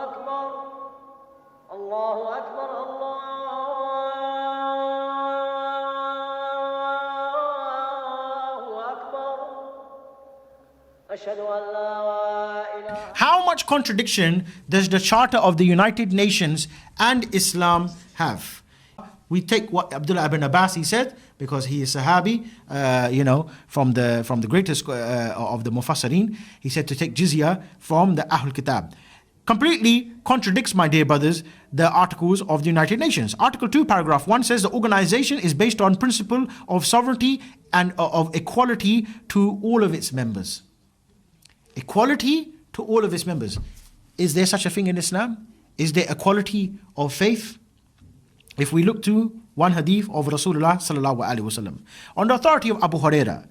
أكبر الله أكبر الله أكبر أشهد أن لا إله. How much contradiction does the Charter of the United Nations and Islam have? We take what Abdullah ibn Abbas he said, because he is Sahabi, from the greatest of the Mufassirin. He said to take jizya from the Ahlul Kitab. Completely contradicts, my dear brothers, the articles of the United Nations. Article 2, paragraph 1 says the organization is based on principle of sovereignty and of equality to all of its members. Equality to all of its members. Is there such a thing in Islam? Is there equality of faith? If we look to one hadith of Rasulullah sallallahu alaihi wasallam, on the authority of Abu Huraira,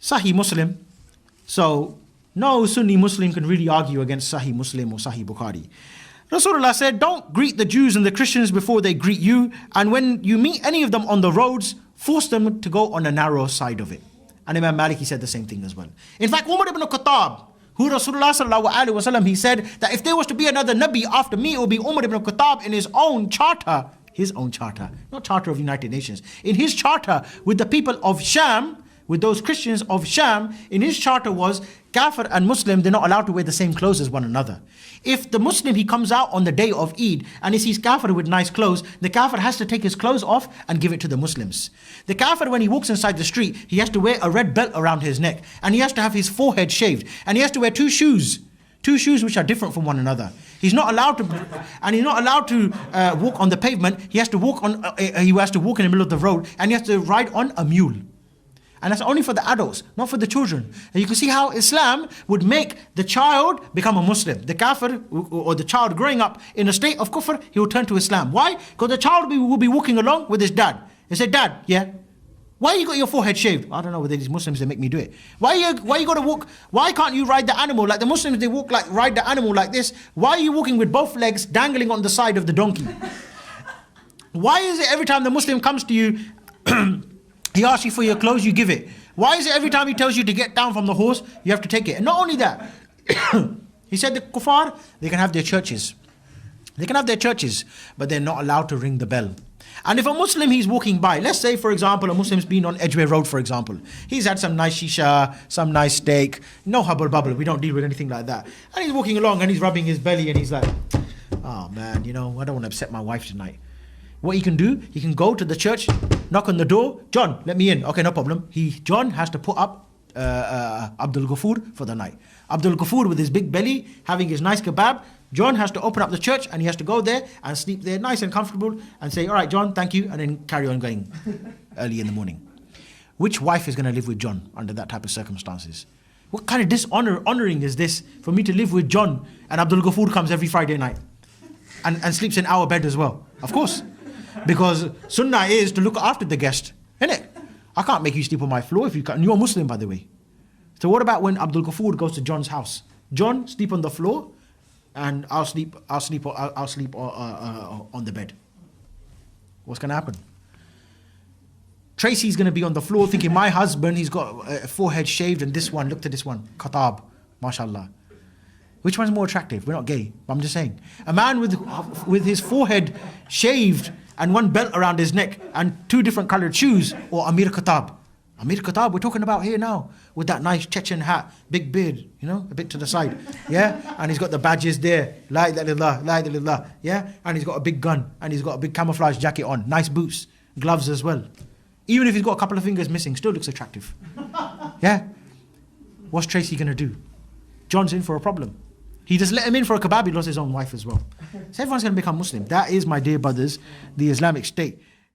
Sahih Muslim, so no Sunni Muslim can really argue against Sahih Muslim or Sahih Bukhari. Rasulullah said, don't greet the Jews and the Christians before they greet you, and when you meet any of them on the roads, force them to go on a narrow side of it. And Imam Malik, he said the same thing as well. In fact, Umar ibn Khattab, who Rasulullah sallallahu alaihi wasallam, he said that if there was to be another Nabi after me, it would be Umar ibn Khattab in his own charter, not charter of the United Nations, in his charter with the people of Sham, with those Christians of Sham, in his charter was Kafir and Muslim, they're not allowed to wear the same clothes as one another. If the Muslim, he comes out on the day of Eid and he sees Kafir with nice clothes, the Kafir has to take his clothes off and give it to the Muslims. The Kafir, when he walks inside the street, he has to wear a red belt around his neck, and he has to have his forehead shaved, and he has to wear two shoes which are different from one another. He's not allowed to walk on the pavement. He has to walk in the middle of the road, and he has to ride on a mule. And that's only for the adults, not for the children. And you can see how Islam would make the child become a Muslim. The kafir, or the child growing up in a state of kufr, he will turn to Islam. Why? Because the child will be walking along with his dad. He said, Dad, yeah, why you got your forehead shaved? I don't know whether these Muslims, they make me do it. Why you got to walk? Why can't you ride the animal? Like the Muslims, they ride the animal like this. Why are you walking with both legs dangling on the side of the donkey? Why is it every time the Muslim comes to you, he asks you for your clothes, you give it? Why is it every time he tells you to get down from the horse, you have to take it? And not only that, he said the kuffar, they can have their churches. They can have their churches, but they're not allowed to ring the bell. And if a Muslim, he's walking by, let's say for example, a Muslim's been on Edgware Road for example. He's had some nice shisha, some nice steak, no hubble bubble, we don't deal with anything like that. And he's walking along and he's rubbing his belly and he's like, oh man, I don't want to upset my wife tonight. What he can do, he can go to the church, knock on the door, John, let me in. Okay, no problem. John has to put up Abdul Ghafoor for the night. Abdul Ghafoor with his big belly, having his nice kebab. John has to open up the church and he has to go there and sleep there nice and comfortable and say, all right, John, thank you, and then carry on going early in the morning. Which wife is going to live with John under that type of circumstances? What kind of honoring is this for me to live with John and Abdul Ghafoor comes every Friday night and sleeps in our bed as well? Of course. Because sunnah is to look after the guest, innit? I can't make you sleep on my floor if you can't. You're a Muslim, by the way. So what about when Abdul Ghafoor goes to John's house? John, sleep on the floor, and I'll sleep on the bed. What's going to happen? Tracy's going to be on the floor thinking, my husband, he's got a forehead shaved, and this one, look at this one, Khatab, mashallah. Which one's more attractive? We're not gay, but I'm just saying. A man with his forehead shaved and one belt around his neck and two different colored shoes, or Amir Khattab. Amir Khattab, we're talking about here now, with that nice Chechen hat, big beard, a bit to the side, yeah? And he's got the badges there, la ilaha illallah, la ilaha illallah, yeah? And he's got a big gun, and he's got a big camouflage jacket on, nice boots, gloves as well. Even if he's got a couple of fingers missing, still looks attractive, yeah? What's Tracy gonna do? John's in for a problem. He just let him in for a kebab, he lost his own wife as well. So everyone's going to become Muslim. That is, my dear brothers, the Islamic State.